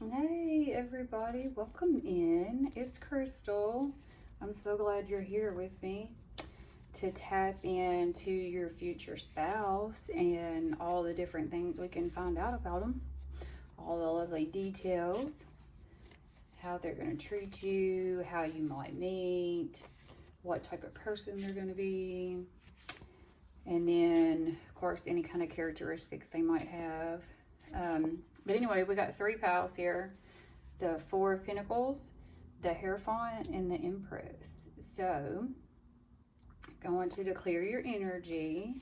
Hey everybody, welcome in. It's Crystal. I'm so glad you're here with me to tap into your future spouse and all the different things we can find out about them. All the lovely details, how they're going to treat you, how you might meet, what type of person they're going to be, and then, of course, any kind of characteristics they might have. But anyway, we got three piles here. The Four of Pentacles, the Heirophant, and the Empress. So, I want you to clear your energy.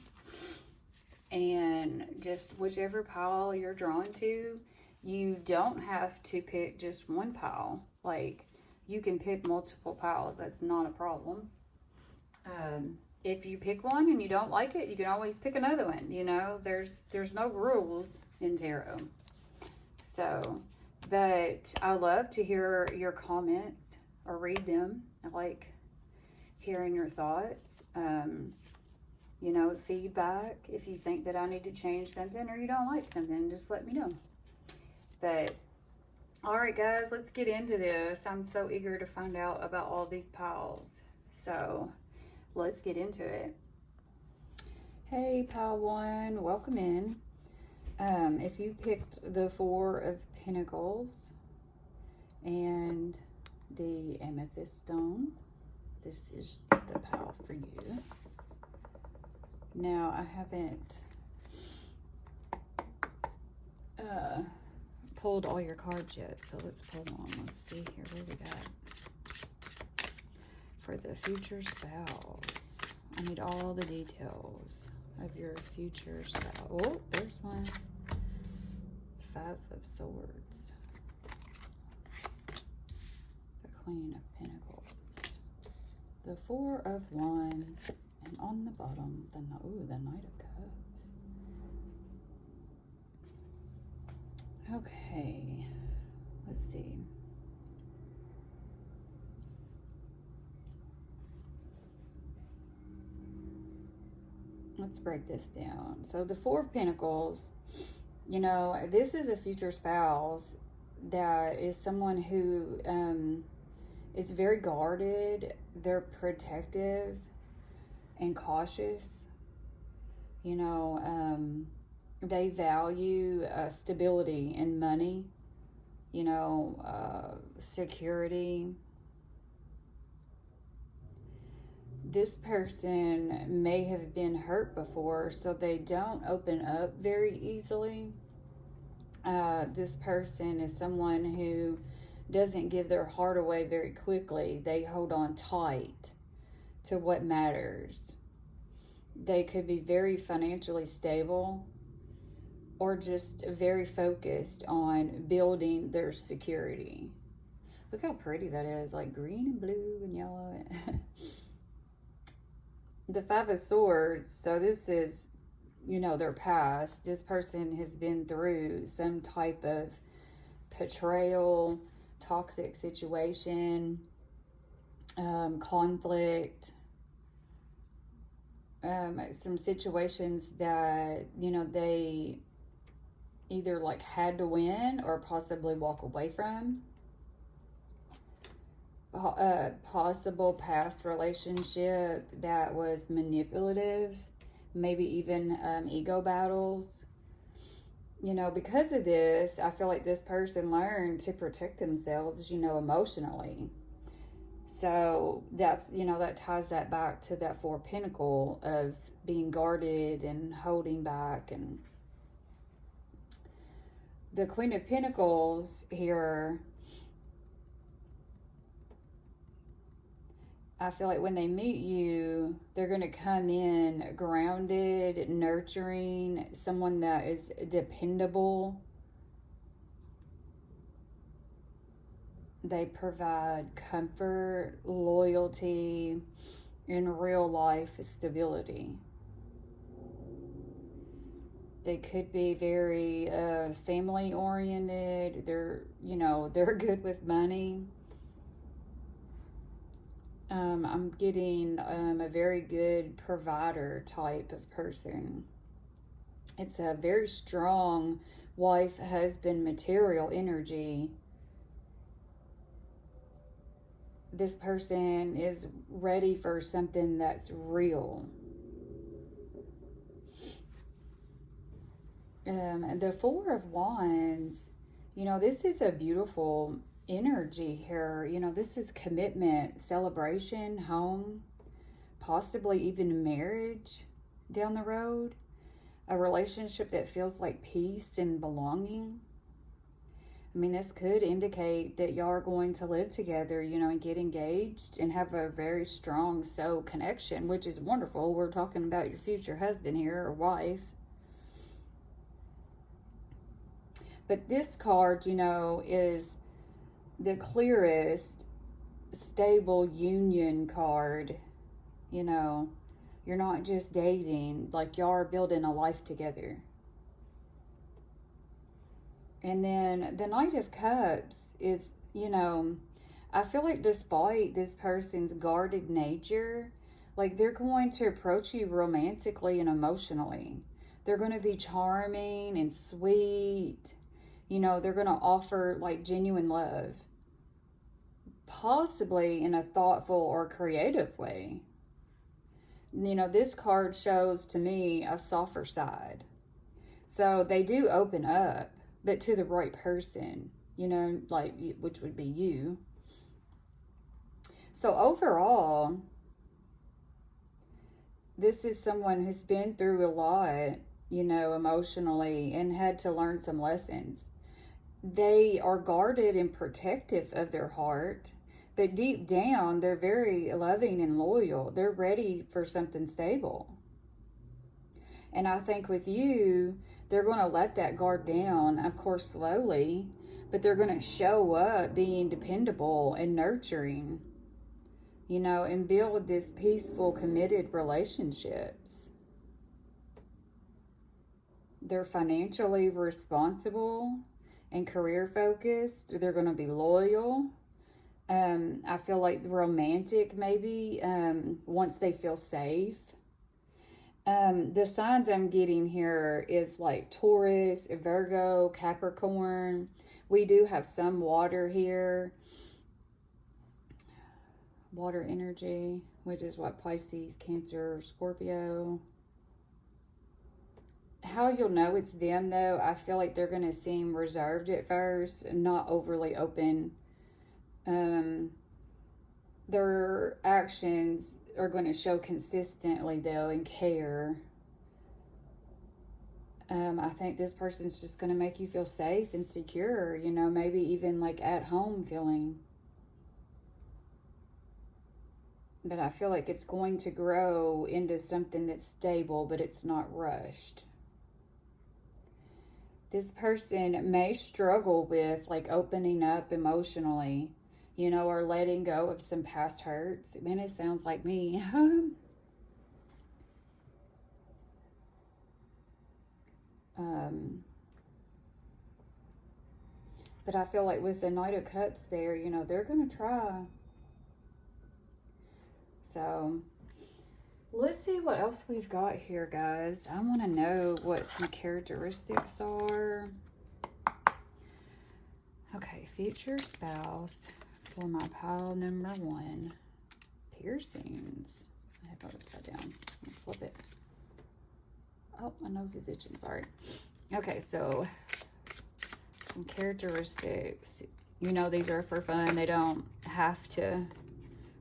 And just whichever pile you're drawn to, you don't have to pick just one pile. Like, you can pick multiple piles. That's not a problem. If you pick one and you don't like it, you can always pick another one. You know, there's no rules in tarot. So, but I love to hear your comments or read them. I like hearing your thoughts. You know, feedback. If you think that I need to change something or you don't like something, just let me know. But, all right, guys, let's get into this. I'm so eager to find out about all these piles. So, let's get into it. Hey, pile one, welcome in. If you picked the Four of Pentacles and the Amethyst stone, this is the pile for you. Now, I haven't pulled all your cards yet, so let's pull one. Let's see here, what we got for the future spouse. I need all the details of your future spouse. Oh, there's one. Five of Swords. The Queen of Pentacles. The Four of Wands. And on the bottom, the Knight of Cups. Okay. Let's see. Let's break this down. So the Four of Pentacles, you know, this is a future spouse that is someone who is very guarded. They're protective and cautious. You know, they value stability and money, you know, security. This person may have been hurt before, so they don't open up very easily. This person is someone who doesn't give their heart away very quickly. They hold on tight to what matters. They could be very financially stable or just very focused on building their security. Look how pretty that is, like green and blue and yellow. The Five of Swords, so this is, you know, their past. This person has been through some type of betrayal, toxic situation, conflict, some situations that, you know, they either like had to win or possibly walk away from. Possible past relationship that was manipulative, maybe even ego battles. You know, because of this, I feel like this person learned to protect themselves, you know, emotionally. So that's, you know, that ties that back to that Four of Pentacles of being guarded and holding back. And the Queen of Pentacles here, I feel like when they meet you, they're going to come in grounded, nurturing, someone that is dependable. They provide comfort, loyalty, and real life stability. They could be very family oriented. They're, you know, they're good with money. I'm getting a very good provider type of person. It's a very strong wife, husband, material energy, this person is ready for something that's real. The Four of Wands, you know, this is a beautiful energy here. You know, this is commitment, celebration, home, possibly even marriage down the road. A relationship that feels like peace and belonging. I mean, this could indicate that y'all are going to live together, you know, and get engaged and have a very strong soul connection, which is wonderful. We're talking about your future husband here, or wife. But this card, you know, is the clearest, stable union card. You know, you're not just dating, like y'all are building a life together. And then the Knight of Cups is, you know, I feel like despite this person's guarded nature, like they're going to approach you romantically and emotionally. They're going to be charming and sweet. You know, they're going to offer like genuine love, possibly in a thoughtful or creative way. You know, this card shows to me a softer side. So they do open up, but to the right person, you know, like, which would be you. So overall, this is someone who's been through a lot, you know, emotionally, and had to learn some lessons. They are guarded and protective of their heart, but deep down, they're very loving and loyal. They're ready for something stable. And I think with you, they're going to let that guard down, of course, slowly, but they're going to show up being dependable and nurturing, you know, and build this peaceful, committed relationships. They're financially responsible and career focused. They're going to be loyal. I feel like romantic, maybe, once they feel safe. The signs I'm getting here is like Taurus, Virgo, Capricorn. We do have some water here. Water energy, which is what, Pisces, Cancer, Scorpio. How you'll know it's them, though, I feel like they're going to seem reserved at first, not overly open. Their actions are going to show consistently, though, and care. I think this person's just going to make you feel safe and secure, you know, maybe even like at home feeling. But I feel like it's going to grow into something that's stable, but it's not rushed. This person may struggle with like opening up emotionally, you know, or letting go of some past hurts. Man, it sounds like me. But I feel like with the Knight of Cups there, you know, they're going to try. So let's see what else we've got here, guys. I want to know what some characteristics are. Okay, future spouse for my pile number 1. Piercings. I have it upside down. Let's flip it. Oh, my nose is itching. Sorry. Okay, so some characteristics. You know, these are for fun. They don't have to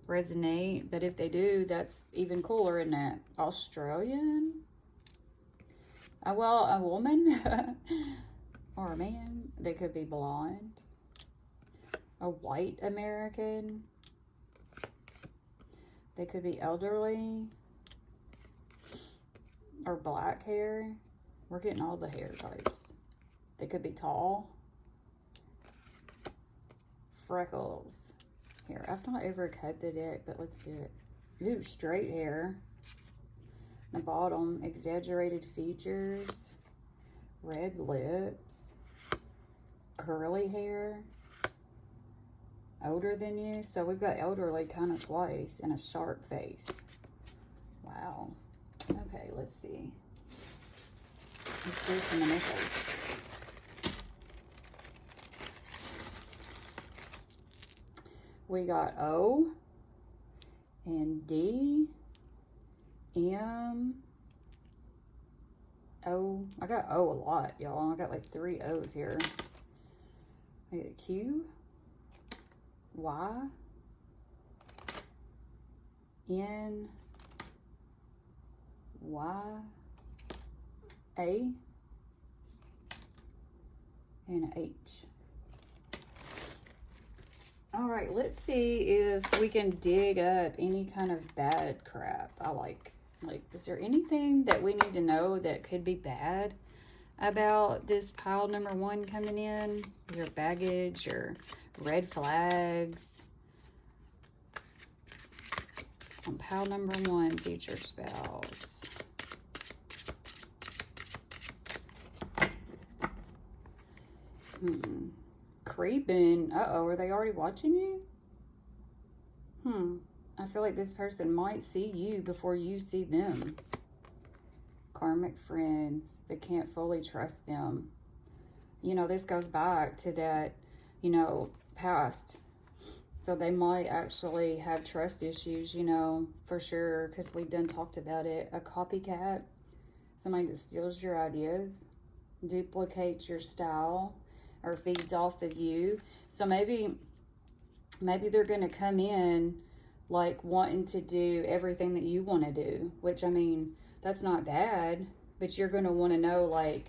resonate, but if they do, that's even cooler, isn't it? Australian? Well, a woman or a man. They could be blonde. A white American. They could be elderly or black hair. We're getting all the hair types. They could be tall. Freckles. Here, I've not ever cut the deck, but let's do it. Ooh, straight hair. The bottom, exaggerated features. Red lips. Curly hair. Older than you. So we've got elderly kind of twice, and a sharp face. Wow. Okay, let's see. Let's do some initials. We got O and D, M, O. I got O a lot, y'all. I got like 3 O's here. I got Q, Y, N, Y, A, and H. All right, let's see if we can dig up any kind of bad crap. Is there anything that we need to know that could be bad about this pile number 1 coming in? Your baggage or red flags? On pile number 1, future spouse. Creeping. Uh-oh, are they already watching you? I feel like this person might see you before you see them. Karmic friends that can't fully trust them. You know, this goes back to that, you know, past. So they might actually have trust issues, you know, for sure, because we've done talked about it. A copycat, somebody that steals your ideas, duplicates your style, or feeds off of you. So maybe they're going to come in like wanting to do everything that you want to do, which, I mean, that's not bad, but you're going to want to know like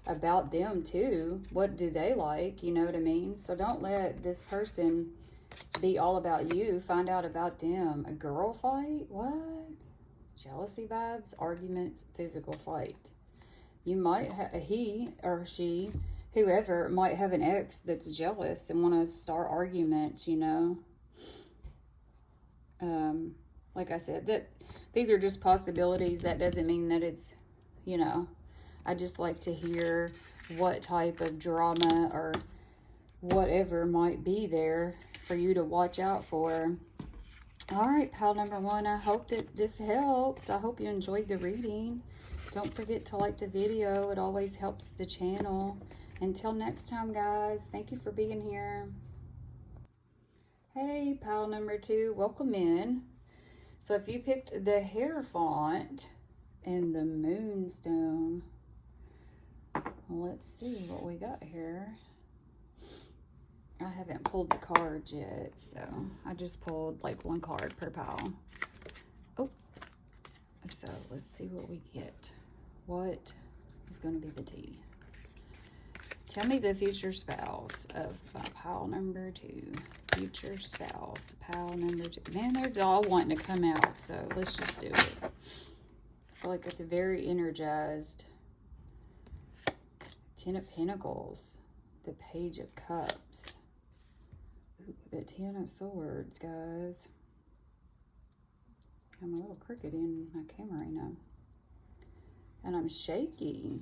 about them too. What do they like? You know what I mean? So don't let this person be all about you. Find out about them. A girl fight? What? Jealousy vibes, arguments, physical fight. You might have, he or she, whoever, might have an ex that's jealous and want to start arguments, you know. Like I said, that these are just possibilities. That doesn't mean that it's, you know, I just like to hear what type of drama or whatever might be there for you to watch out for. All right, pile number 1, I hope that this helps. I hope you enjoyed the reading. Don't forget to like the video. It always helps the channel. Until next time, guys, thank you for being here. Hey, pile number 2, welcome in. So if you picked the Heirophant and the Moonstone, let's see what we got here. I haven't pulled the cards yet, so I just pulled like 1 card per pile. Oh, so let's see what we get. What is going to be the tea? Tell me the future spouse of pile number 2. Future spouse, pile number 2. Man, they're all wanting to come out, so let's just do it. I feel like it's a very energized. 10 of Pentacles, the Page of Cups. Ooh, the 10 of Swords, guys. I'm a little crooked in my camera right now. And I'm shaky.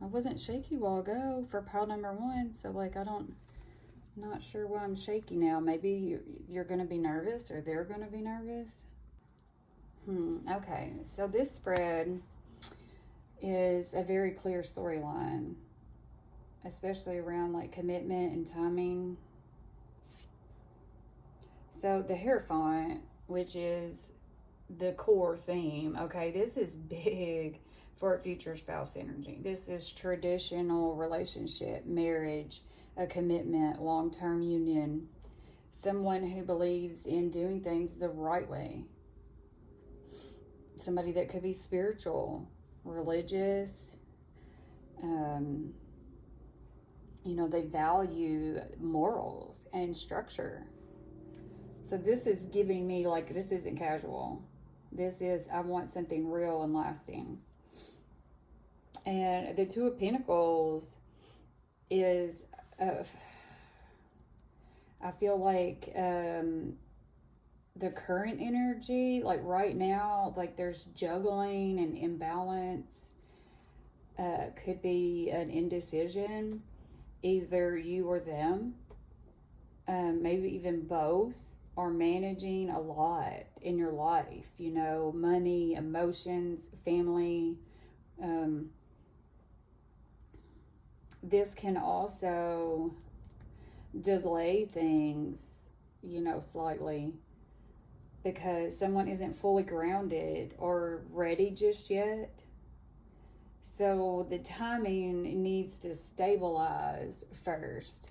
I wasn't shaky a while ago for pile number 1, so like not sure why I'm shaky now. Maybe you're going to be nervous, or they're going to be nervous. Okay, so this spread is a very clear storyline, especially around like commitment and timing. So the Heirophant, which is the core theme, okay, this is big for future spouse energy. This is traditional relationship, marriage, a commitment, long-term union, someone who believes in doing things the right way. Somebody that could be spiritual, religious, you know, they value morals and structure. So this is giving me like, this isn't casual. This is, I want something real and lasting. And the 2 of Pentacles is, I feel like the current energy, like right now, like there's juggling and imbalance. Could be an indecision, either you or them. Maybe even both are managing a lot in your life, you know, money, emotions, family. This can also delay things you know, slightly, because someone isn't fully grounded or ready just yet. So the timing needs to stabilize first.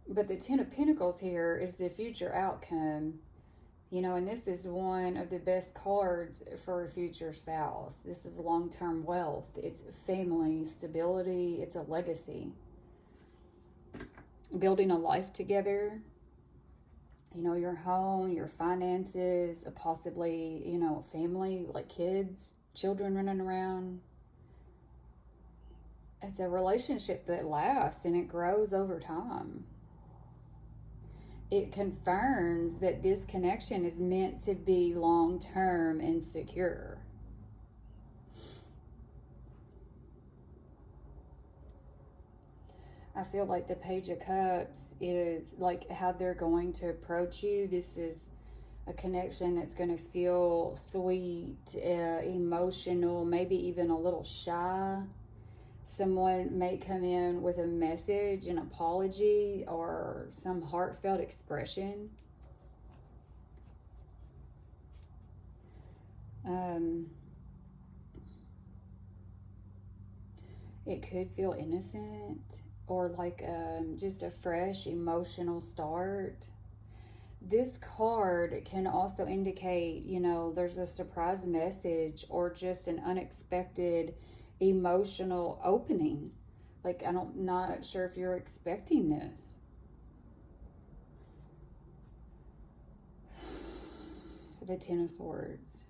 But the Ten of Pentacles here is the future outcome. You know, and this is one of the best cards for a future spouse. This is long-term wealth. It's family stability. It's a legacy. Building a life together. You know, your home, your finances, possibly, you know, family, like kids, children running around. It's a relationship that lasts and it grows over time. It confirms that this connection is meant to be long-term and secure. I feel like the Page of Cups is like how they're going to approach you. This is a connection that's going to feel sweet, emotional, maybe even a little shy. Someone may come in with a message, an apology, or some heartfelt expression. It could feel innocent or like just a fresh emotional start. This card can also indicate, you know, there's a surprise message or just an unexpected emotional opening. Like, not sure if you're expecting this. The Ten of Swords.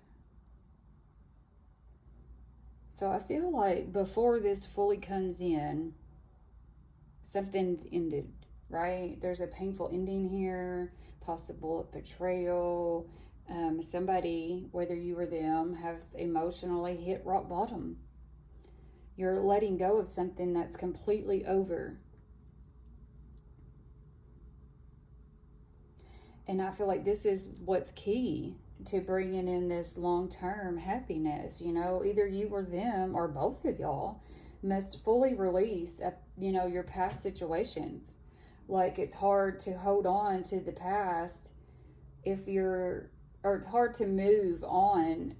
So I feel like before this fully comes in, something's ended, right? There's a painful ending here, possible betrayal. Somebody, whether you or them, have emotionally hit rock bottom. You're letting go of something that's completely over. And I feel like this is what's key to bringing in this long-term happiness. You know, either you or them or both of y'all must fully release, you know, your past situations. Like, it's hard to hold on to the past or it's hard to move on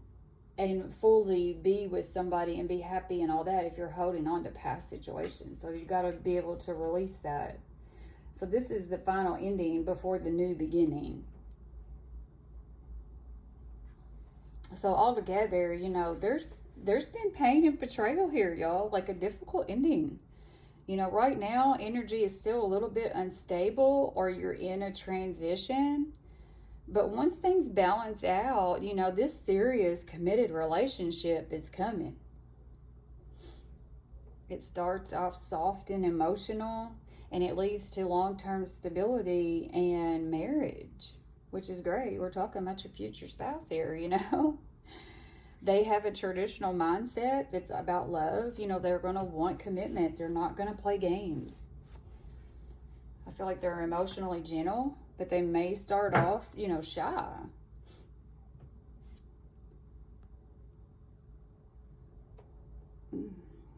and fully be with somebody and be happy and all that if you're holding on to past situations. So you got to be able to release that. So this is the final ending before the new beginning. So altogether, you know, there's been pain and betrayal here, y'all. Like a difficult ending. You know, right now, energy is still a little bit unstable, or you're in a transition. But once things balance out, you know, this serious committed relationship is coming. It starts off soft and emotional, and it leads to long-term stability and marriage, which is great. We're talking about your future spouse here, you know. They have a traditional mindset that's about love. You know, they're going to want commitment. They're not going to play games. I feel like they're emotionally gentle, but they may start off, you know, shy.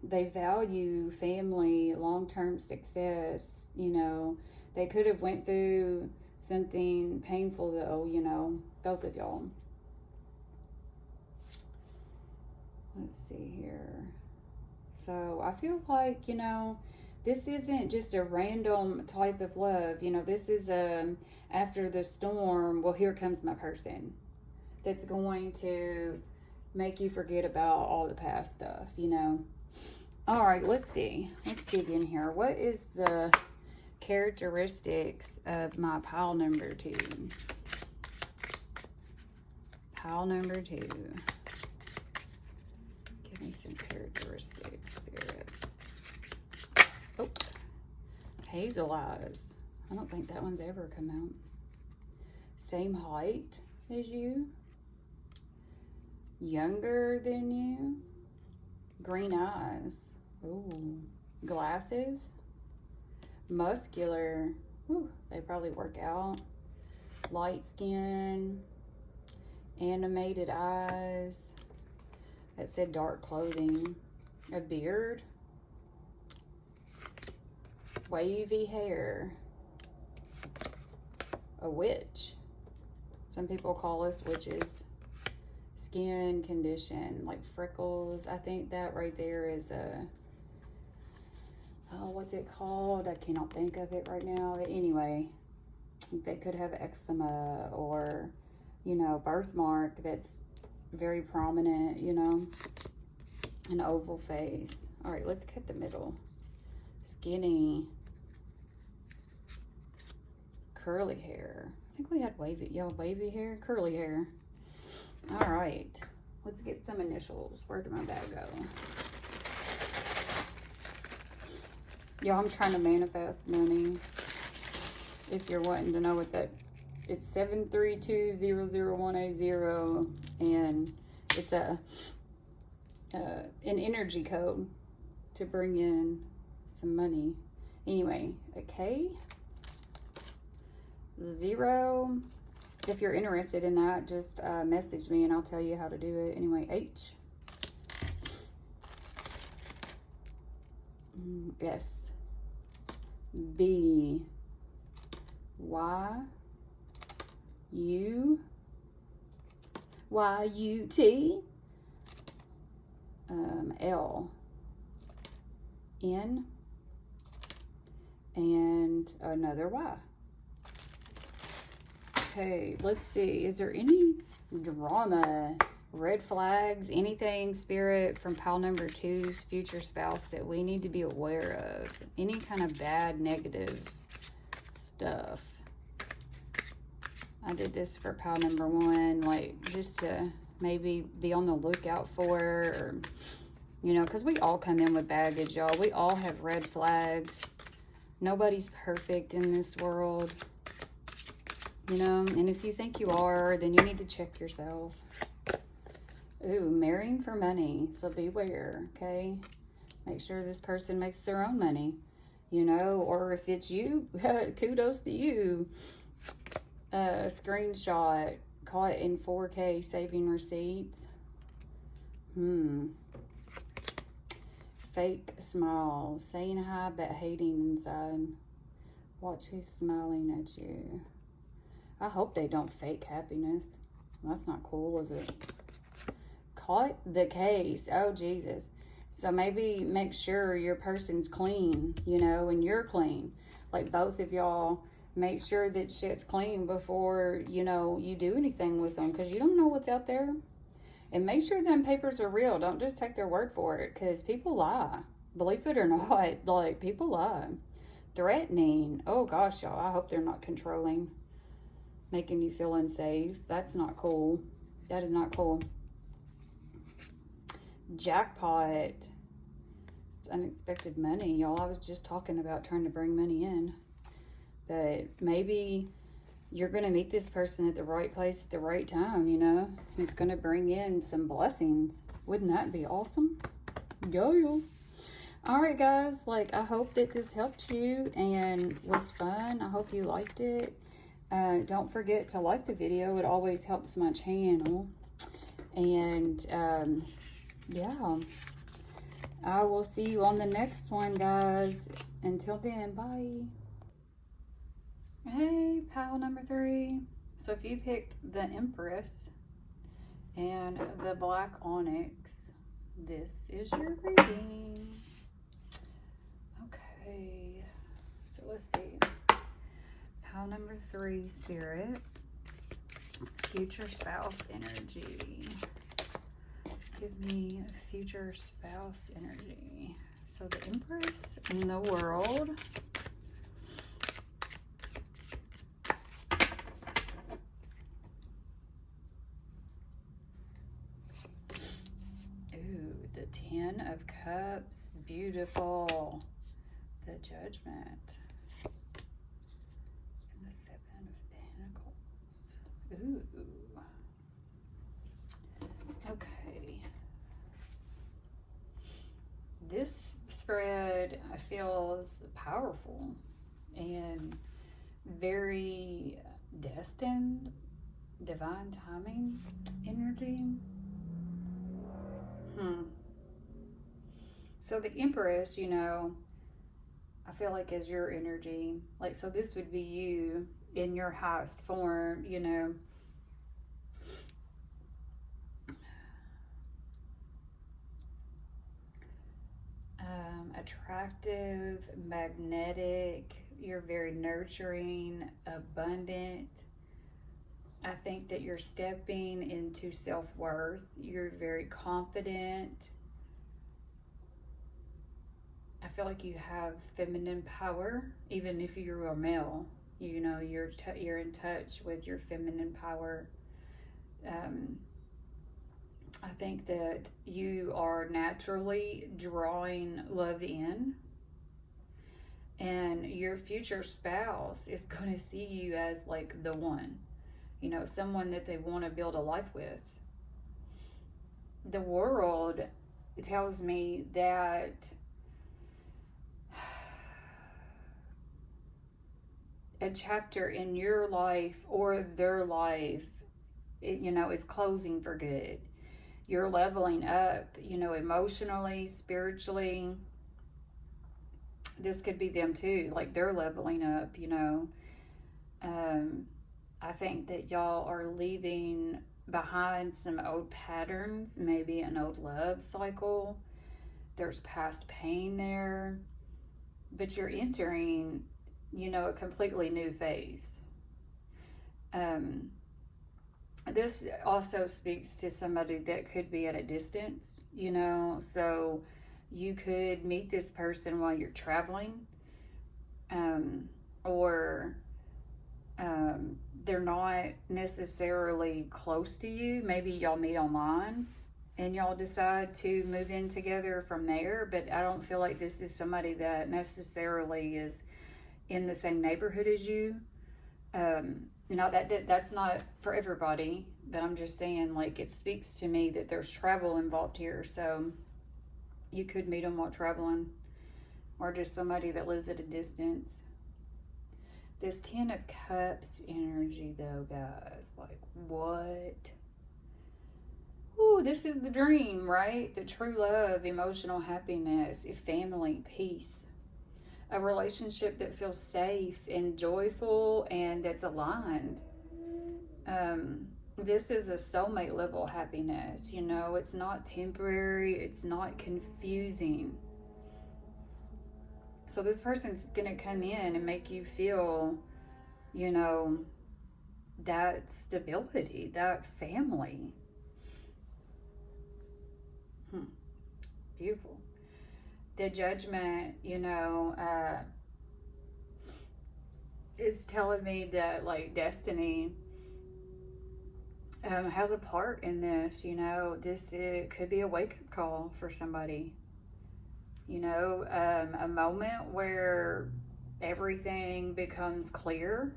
They value family, long-term success. You know, they could have went through something painful though, you know, both of y'all. Let's see here. So I feel like, you know, this isn't just a random type of love. You know, this is after the storm, well, here comes my person. That's going to make you forget about all the past stuff, you know. All right, let's see. Let's dig in here. What is the characteristics of my pile number 2? Pile number 2. Give me some characteristics, Spirit. Oh, hazel eyes. I don't think that one's ever come out. Same height as you. Younger than you. Green eyes. Ooh. Glasses. Muscular. Ooh, they probably work out. Light skin. Animated eyes. That said dark clothing. A beard. Wavy hair. a witch. Some people call us witches. Skin condition, like freckles. I think that right there is a, oh, what's it called? I cannot think of it right now. But anyway, they could have eczema or, you know, birthmark that's very prominent, you know, an oval face. All right, let's cut the middle. Skinny, curly hair. I think we had wavy, wavy hair, curly hair. All right, let's get some initials. Where did my bag go? Y'all, I'm trying to manifest money. If you're wanting to know what that, it's 732-00180, and it's an energy code to bring in some money. Anyway, a K, 0. If you're interested in that, just message me and I'll tell you how to do it. Anyway, H, S, B, Y, U, Y, U, T, L, N, and another Y. Okay, let's see. Is there any drama, red flags, anything, Spirit, from pile number 2's future spouse that we need to be aware of? Any kind of bad, negative stuff? I did this for pile number 1, like, just to maybe be on the lookout for, or, you know, because we all come in with baggage, y'all. We all have red flags. Nobody's perfect in this world. You know, and if you think you are, then you need to check yourself. Ooh, marrying for money. So beware, okay? Make sure this person makes their own money, you know, or if it's you, kudos to you. Screenshot, caught in 4K, saving receipts. Fake smile, saying hi but hating inside. Watch who's smiling at you. I hope they don't fake happiness. That's not cool, is it? Caught the case. Oh, Jesus. So maybe make sure your person's clean, you know, and you're clean. Like, both of y'all, make sure that shit's clean before, you know, you do anything with them, because you don't know what's out there. And make sure them papers are real. Don't just take their word for it, because people lie. Believe it or not, like, people lie. Threatening. Oh, gosh, y'all. I hope they're not controlling. Making you feel unsafe. That's not cool. That is not cool. Jackpot. It's unexpected money. Y'all, I was just talking about trying to bring money in. But maybe you're going to meet this person at the right place at the right time, you know? And it's going to bring in some blessings. Wouldn't that be awesome? Yo. All right, guys. Like, I hope that this helped you and was fun. I hope you liked it. Don't forget to like the video. It always helps my channel. And, yeah. I will see you on the next one, guys. Until then, bye. Hey, pile number 3. So if you picked the Empress and the black Onyx, this is your reading. Okay. So let's see. Pile number 3, Spirit. Future spouse energy. Give me future spouse energy. So the Empress in the world. Ooh, the 10 of Cups. Beautiful. The Judgment. And the 7 of Pentacles. Ooh. Okay. This spread feels powerful and very destined, divine timing energy. So the Empress, you know, I feel like is your energy. Like, so this would be you in your highest form, you know. Attractive, magnetic, you're very nurturing, abundant. I think that you're stepping into self-worth. You're very confident. I feel like you have feminine power, even if you're a male. You know, you're in touch with your feminine power. I think that you are naturally drawing love in, and your future spouse is going to see you as like the one, you know, someone that they want to build a life with. The world tells me that a chapter in your life or their life, you know, is closing for good. You're leveling up, you know, emotionally, spiritually. This could be them too, like they're leveling up, you know. I think that y'all are leaving behind some old patterns, maybe an old love cycle. There's past pain there, but you're entering, you know, a completely new phase. This also speaks to somebody that could be at a distance, you know, so you could meet this person while you're traveling, or they're not necessarily close to you. Maybe y'all meet online and y'all decide to move in together from there, but I don't feel like this is somebody that necessarily is in the same neighborhood as you. You know, that's not for everybody, but I'm just saying, like, it speaks to me that there's travel involved here. So you could meet them while traveling, or just somebody that lives at a distance. This 10 of Cups energy, though, guys, like, what? Ooh, this is the dream, right? The true love, emotional happiness, family, peace. A relationship that feels safe and joyful and that's aligned. This is a soulmate level happiness, you know. It's not temporary. It's not confusing. So this person's going to come in and make you feel, you know, that stability, that family. Beautiful. The Judgment, you know, is telling me that, like, destiny has a part in this, you know. It could be a wake-up call for somebody, you know, a moment where everything becomes clear.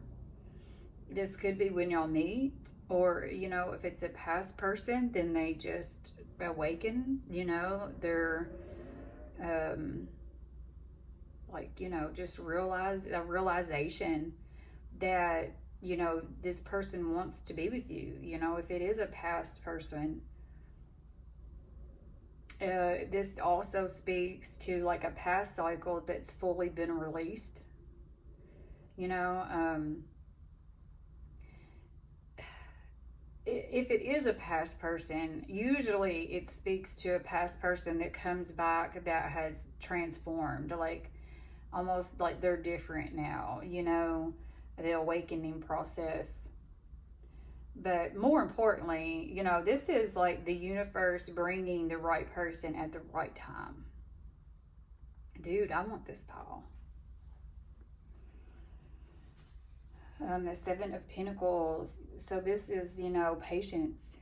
This could be when y'all meet, or, you know, if it's a past person, then they just awaken, you know, they're like, you know, just realization that, you know, this person wants to be with you. You know, if it is a past person, this also speaks to like a past cycle that's fully been released, you know. If it is a past person, usually it speaks to a past person that comes back that has transformed, like almost like they're different now, you know, the awakening process. But more importantly, you know, this is like the universe bringing the right person at the right time. Dude, I want this pile. The Seven of Pentacles. So this is, you know, patience.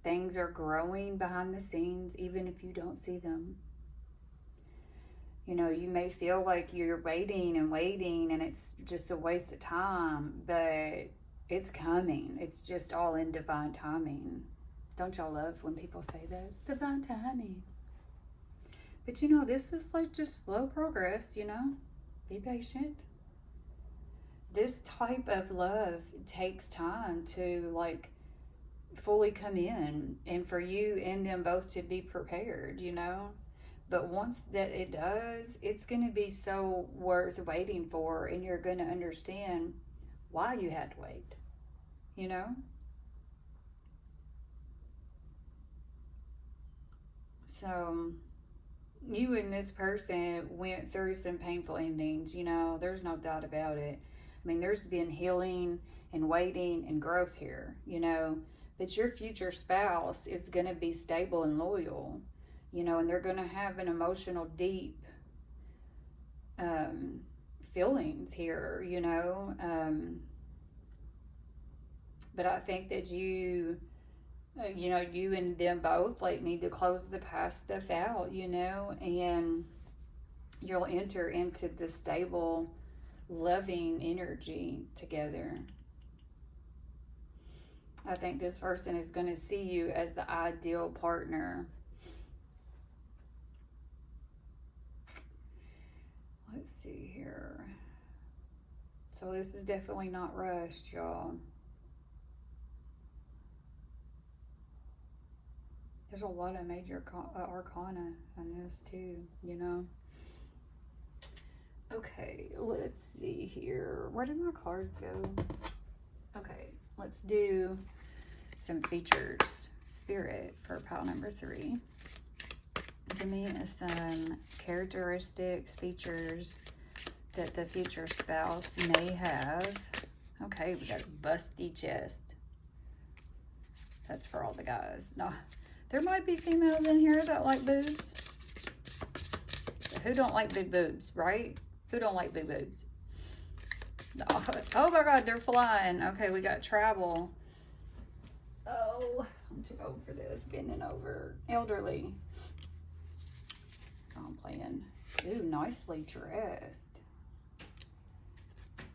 Things are growing behind the scenes, even if you don't see them. You know, you may feel like you're waiting and it's just a waste of time, but it's coming. It's just all in divine timing. Don't y'all love when people say that? It's divine timing. But, you know, this is like just slow progress, you know? Be patient. This type of love takes time to, like, fully come in, and for you and them both to be prepared, you know? But once that it does, it's going to be so worth waiting for, and you're going to understand why you had to wait, you know? So you and this person went through some painful endings, you know, there's no doubt about it. I mean, there's been healing and waiting and growth here, you know, but your future spouse is going to be stable and loyal, you know, and they're going to have an emotional, deep feelings here, you know. But I think that you know, you and them both like need to close the past stuff out, you know, and you'll enter into the stable, loving energy together. I think this person is going to see you as the ideal partner. Let's see here. So this is definitely not rushed, y'all. There's a lot of major arcana on this too, you know. Okay, let's see here. Where did my cards go? Okay, let's do some features. Spirit for pile number 3. Give me some characteristics, features that the future spouse may have. Okay, we got a busty chest. That's for all the guys. No, there might be females in here that like boobs. Who don't like big boobs, right? Who don't like big boobs? No. Oh my God, they're flying. Okay, we got travel. Oh, I'm too old for this. Bending over. Elderly. Oh, I'm playing. Ooh, nicely dressed.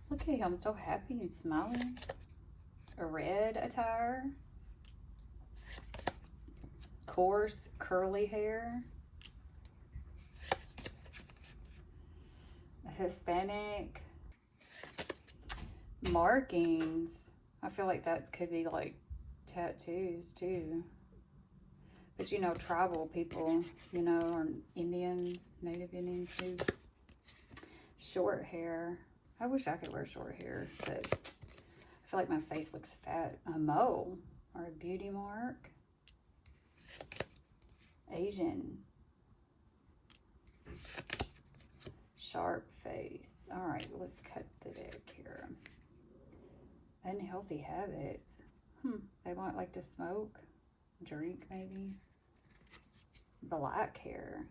Look at him, so happy and smiling. A red attire. Coarse, curly hair. A Hispanic. Markings. I feel like that could be like tattoos too. But you know, tribal people, you know, or Indians, Native Indians too. Short hair. I wish I could wear short hair, but I feel like my face looks fat. A mole or a beauty mark. Asian. Sharp face. All right, let's cut the deck here. Unhealthy habits. They might like to smoke, drink maybe. Black hair.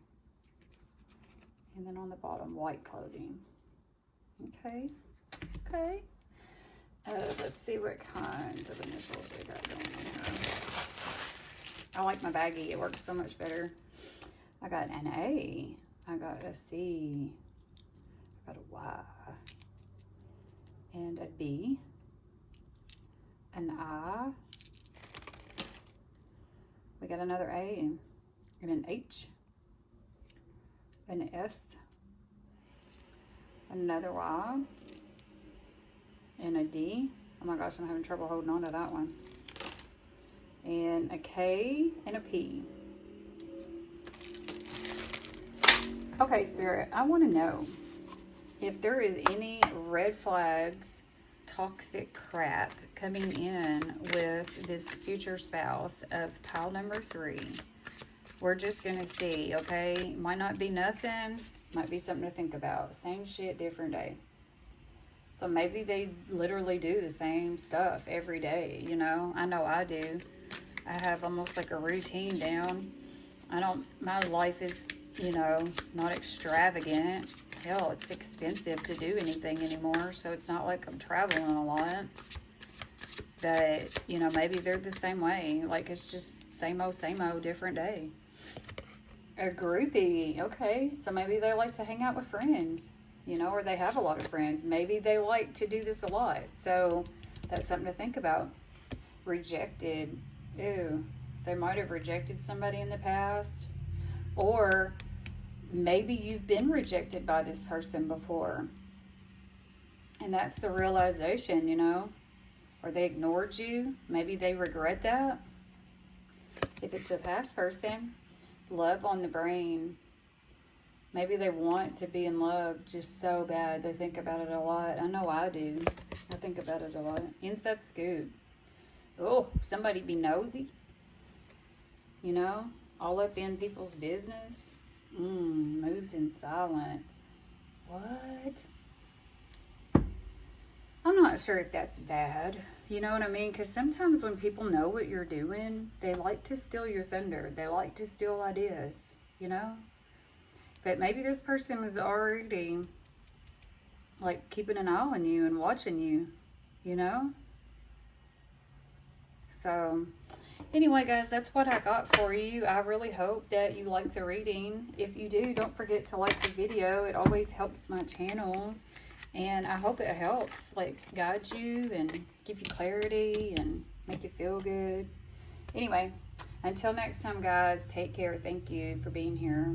And then on the bottom, white clothing. Okay. Okay. Let's see what kind of initials they got going on here. I like my baggie. It works so much better. I got an A. I got a C. I got a Y. And a B. An I. We got another A. And an H. An S. Another Y. And a D. Oh my gosh, I'm having trouble holding on to that one. And a K and a P. Okay, Spirit, I want to know if there is any red flags, toxic crap coming in with this future spouse of pile number 3. We're just going to see, okay? Might not be nothing. Might be something to think about. Same shit, different day. So maybe they literally do the same stuff every day, you know? I know I do. I have almost like a routine down. My life is, you know, not extravagant. Hell, it's expensive to do anything anymore, so it's not like I'm traveling a lot. But, you know, maybe they're the same way. Like, it's just same old, different day. A groupie. Okay, so maybe they like to hang out with friends, you know, or they have a lot of friends. Maybe they like to do this a lot. So that's something to think about. Rejected. Ew. They might have rejected somebody in the past. Or maybe you've been rejected by this person before. And that's the realization, you know. Or they ignored you. Maybe they regret that. If it's a past person, love on the brain. Maybe they want to be in love just so bad. They think about it a lot. I know I do. I think about it a lot. Inside scoop. Oh, somebody be nosy. You know? All up in people's business. Moves in silence. What? I'm not sure if that's bad. You know what I mean? Because sometimes when people know what you're doing, they like to steal your thunder. They like to steal ideas. You know? But maybe this person was already, like, keeping an eye on you and watching you. You know? So, anyway, guys, that's what I got for you. I really hope that you like the reading. If you do, don't forget to like the video. It always helps my channel. And I hope it helps, like, guide you and give you clarity and make you feel good. Anyway, until next time, guys, take care. Thank you for being here.